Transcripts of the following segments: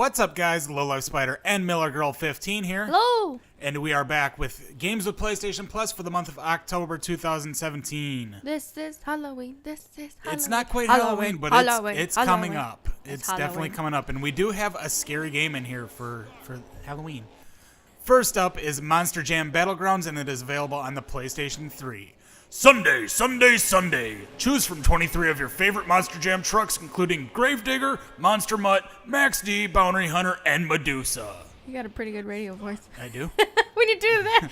What's up, guys? Low Life Spider and Miller Girl 15 here. Hello! And we are back with games with PlayStation Plus for the month of October 2017. This is Halloween. This is Halloween. It's not quite Halloween, but it's coming up. It's Halloween. definitely coming up. And we do have a scary game in here for Halloween. First up is Monster Jam Battlegrounds, and it is available on the PlayStation 3. Sunday, Sunday, Sunday. Choose from 23 of your favorite Monster Jam trucks, including Gravedigger, Monster Mutt, Max D, Bounty Hunter, and Medusa. You got a pretty good radio voice. I do? When you do that,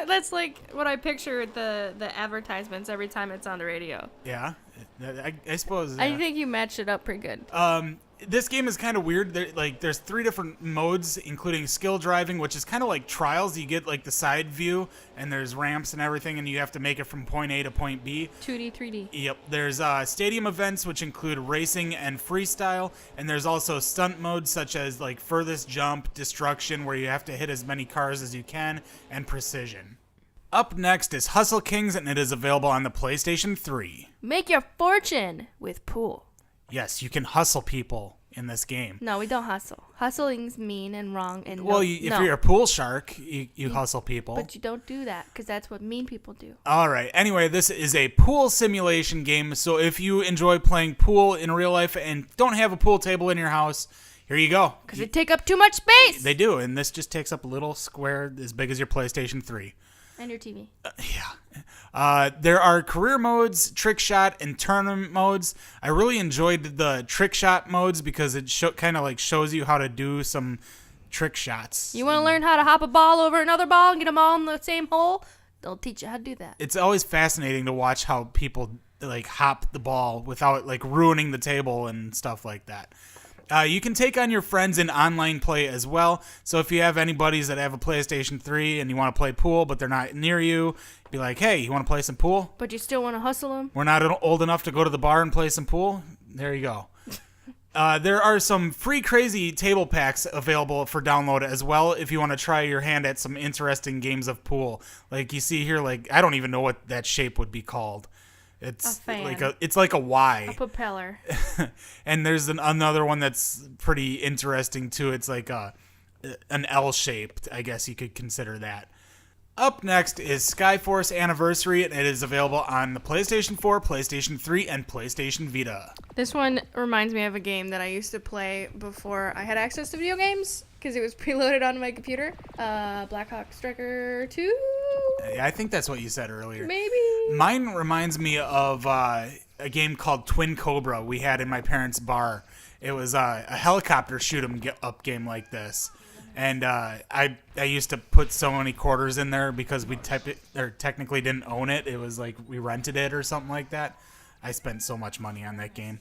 that's like what I picture with the advertisements every time it's on the radio. Yeah, I suppose. I think you matched it up pretty good. This game is kind of weird. There's 3 different modes, including skill driving, which is kind of like Trials. You get like the side view, and there's ramps and everything, and you have to make it from point A to point B. 2D, 3D. Yep. There's stadium events, which include racing and freestyle, and there's also stunt modes such as like furthest jump, destruction, where you have to hit as many cars as you can, and precision. Up next is Hustle Kings, and it is available on the PlayStation 3. Make your fortune with pool. Yes, you can hustle people in this game. No, we don't hustle. Hustling's mean and wrong. And if you're a pool shark, you hustle people. But you don't do that, because that's what mean people do. All right. Anyway, this is a pool simulation game. So if you enjoy playing pool in real life and don't have a pool table in your house, here you go. Because they take up too much space. They do, and this just takes up a little square as big as your PlayStation 3. And your TV. There are career modes, trick shot, and tournament modes. I really enjoyed the trick shot modes because it kind of like shows you how to do some trick shots. You want to learn how to hop a ball over another ball and get them all in the same hole? They'll teach you how to do that. It's always fascinating to watch how people like hop the ball without like ruining the table and stuff like that. You can take on your friends in online play as well. So if you have any buddies that have a PlayStation 3 and you want to play pool, but they're not near you, be like, hey, you want to play some pool? But you still want to hustle them? We're not old enough to go to the bar and play some pool? There you go. There are some free crazy table packs available for download as well if you want to try your hand at some interesting games of pool. Like you see here, like I don't even know what that shape would be called. It's a fan. like a Y. A propeller. And there's another one that's pretty interesting too. It's like an L-shaped, I guess you could consider that. Up next is Skyforce Anniversary, and it is available on the PlayStation 4, PlayStation 3, and PlayStation Vita. This one reminds me of a game that I used to play before I had access to video games, because it was preloaded on my computer. Black Hawk Striker 2? I think that's what you said earlier. Maybe. Mine reminds me of a game called Twin Cobra we had in my parents' bar. It was a helicopter shoot-em-up game like this. And I used to put so many quarters in there because we technically didn't own it. It was like we rented it or something like that. I spent so much money on that game.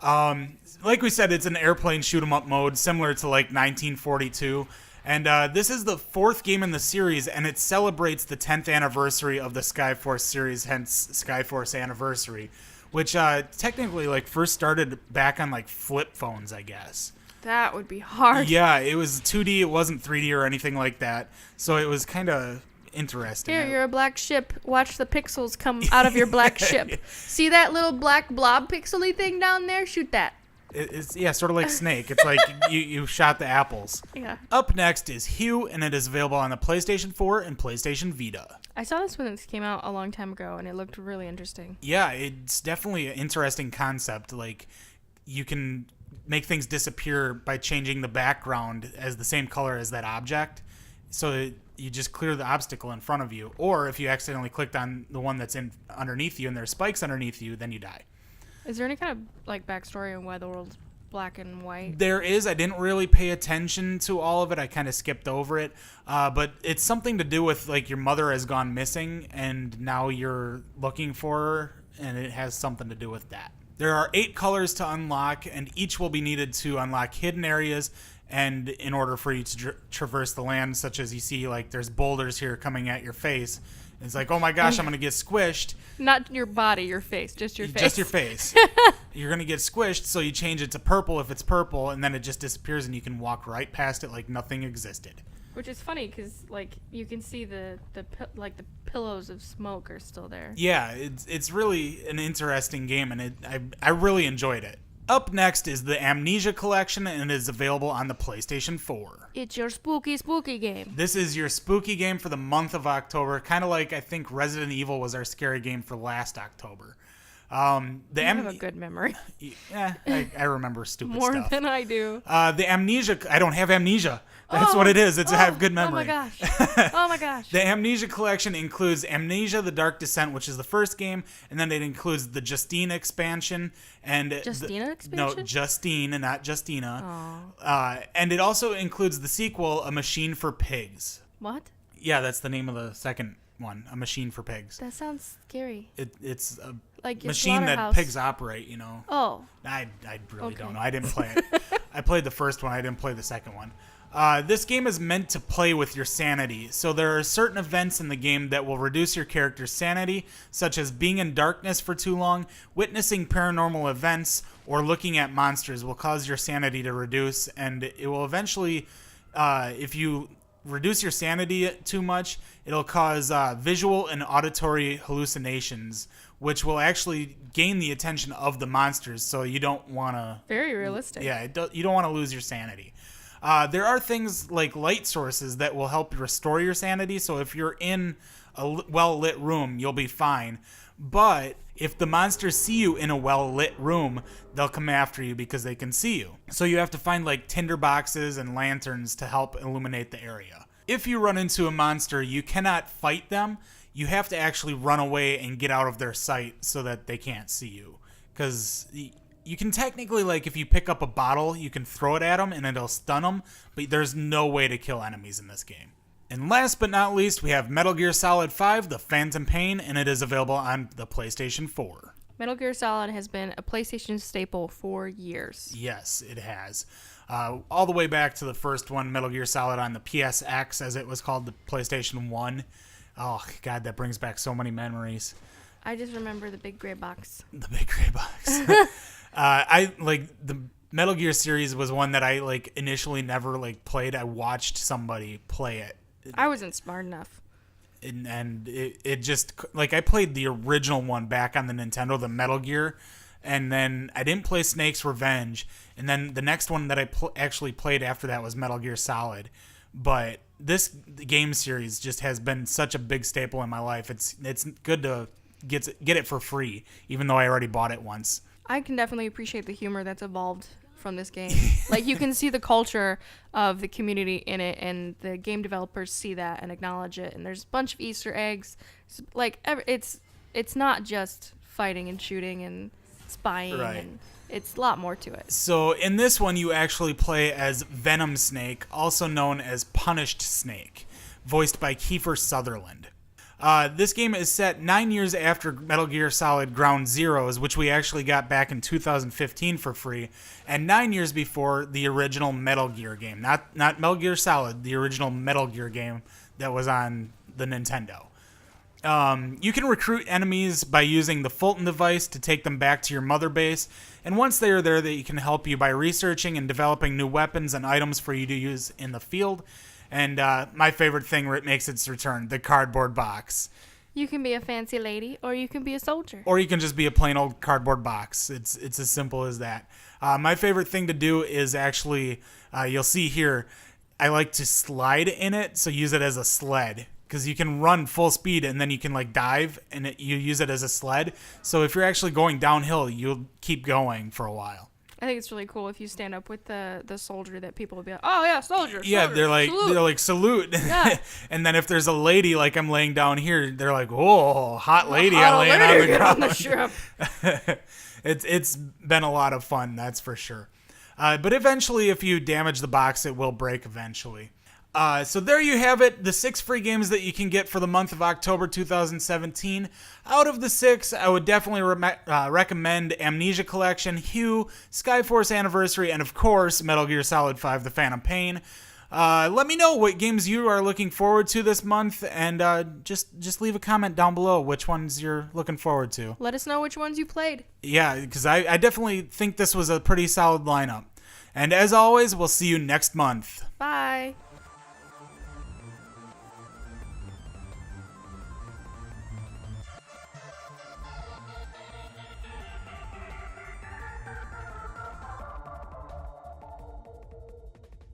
Like we said, it's an airplane shoot-em-up mode similar to like 1942. And this is the 4th game in the series, and it celebrates the 10th anniversary of the Skyforce series, hence Skyforce Anniversary, which technically like first started back on like flip phones, I guess. That would be hard. Yeah, it was 2D. It wasn't 3D or anything like that. So it was kind of interesting. Here, you're a black ship. Watch the pixels come out of your black ship. See that little black blob pixely thing down there? Shoot that. It's sort of like Snake. It's like you shot the apples. Yeah. Up next is Hue, and it is available on the PlayStation 4 and PlayStation Vita. I saw this when this came out a long time ago, and it looked really interesting. Yeah, it's definitely an interesting concept. Like, you can make things disappear by changing the background as the same color as that object, so that you just clear the obstacle in front of you. Or if you accidentally clicked on the one that's underneath you and there's spikes underneath you, then you die. Is there any kind of like backstory on why the world's black and white? There is. I didn't really pay attention to all of it. I kind of skipped over it. But it's something to do with like your mother has gone missing and now you're looking for her, and it has something to do with that. There are 8 colors to unlock, and each will be needed to unlock hidden areas and in order for you to traverse the land, such as you see like there's boulders here coming at your face. It's like, oh my gosh, I'm going to get squished. Not your body, your face, just your face. Just your face. You're going to get squished, so you change it to purple if it's purple, and then it just disappears and you can walk right past it like nothing existed. Which is funny because like you can see the pillows of smoke are still there. Yeah, it's really an interesting game, and I really enjoyed it. Up next is the Amnesia Collection, and it is available on the PlayStation 4. It's your spooky game. This is your spooky game for the month of October, kind of like I think Resident Evil was our scary game for last October. You have a good memory. Yeah, I remember stupid More stuff. than I do. The Amnesia, I don't have amnesia. That's what it is. I have good memory. Oh my gosh. Oh my gosh. The Amnesia Collection includes Amnesia: The Dark Descent, which is the first game, and then it includes the Justine expansion and Justina expansion? No, Justine and not Justina. And it also includes the sequel, A Machine for Pigs. What? Yeah, that's the name of the second one, A Machine for Pigs. That sounds scary. It's a Like your machine that slaughterhouse. pigs operate, you know. Oh. I really Okay. don't know. I didn't play it. I played the first one. I didn't play the second one. This game is meant to play with your sanity, so there are certain events in the game that will reduce your character's sanity, such as being in darkness for too long, witnessing paranormal events, or looking at monsters will cause your sanity to reduce, and it will eventually, if you reduce your sanity too much, it'll cause visual and auditory hallucinations, which will actually gain the attention of the monsters, so you don't want to... Very realistic. Yeah, you don't want to lose your sanity. There are things like light sources that will help restore your sanity. So if you're in a well-lit room, you'll be fine. But if the monsters see you in a well-lit room, they'll come after you because they can see you. So you have to find like tinder boxes and lanterns to help illuminate the area. If you run into a monster, you cannot fight them. You have to actually run away and get out of their sight so that they can't see you. Because... you can technically, like, if you pick up a bottle, you can throw it at them and it'll stun them, but there's no way to kill enemies in this game. And last but not least, we have Metal Gear Solid 5, The Phantom Pain, and it is available on the PlayStation 4. Metal Gear Solid has been a PlayStation staple for years. Yes, it has. All the way back to the first one, Metal Gear Solid on the PSX, as it was called, the PlayStation 1. Oh, God, that brings back so many memories. I just remember the big gray box. The big gray box. I like the Metal Gear series was one that I like initially never like played. I watched somebody play it. I wasn't smart enough. And it just like I played the original one back on the Nintendo, the Metal Gear, and then I didn't play Snake's Revenge, and then the next one that I actually played after that was Metal Gear Solid. But this game series just has been such a big staple in my life. It's good to get it for free, even though I already bought it once. I can definitely appreciate the humor that's evolved from this game. Like, you can see the culture of the community in it, and the game developers see that and acknowledge it. And there's a bunch of Easter eggs. Like, it's not just fighting and shooting and spying. Right. And it's a lot more to it. So in this one, you actually play as Venom Snake, also known as Punished Snake, voiced by Kiefer Sutherland. This game is set 9 years after Metal Gear Solid Ground Zeroes, which we actually got back in 2015 for free, and 9 years before the original Metal Gear game. Not Metal Gear Solid, the original Metal Gear game that was on the Nintendo. You can recruit enemies by using the Fulton device to take them back to your mother base, and once they are there, they can help you by researching and developing new weapons and items for you to use in the field. And my favorite thing where it makes its return, the cardboard box. You can be a fancy lady, or you can be a soldier. Or you can just be a plain old cardboard box. It's as simple as that. My favorite thing to do is actually, you'll see here, I like to slide in it, so use it as a sled. Because you can run full speed and then you can like dive and you use it as a sled. So if you're actually going downhill, you'll keep going for a while. I think it's really cool if you stand up with the soldier that people will be like, oh yeah, soldier. Yeah, soldier, they're like salute. Yeah. And then if there's a lady like I'm laying down here, they're like, whoa, hot lady, I'm laying on the get ground. on the ship. It's been a lot of fun, that's for sure. But eventually, if you damage the box, it will break eventually. So there you have it, the 6 free games that you can get for the month of October 2017. Out of the 6, I would definitely recommend Amnesia Collection, Hue, Skyforce Anniversary, and of course, Metal Gear Solid 5: The Phantom Pain. Let me know what games you are looking forward to this month, and just leave a comment down below which ones you're looking forward to. Let us know which ones you played. Yeah, because I definitely think this was a pretty solid lineup. And as always, we'll see you next month. Bye.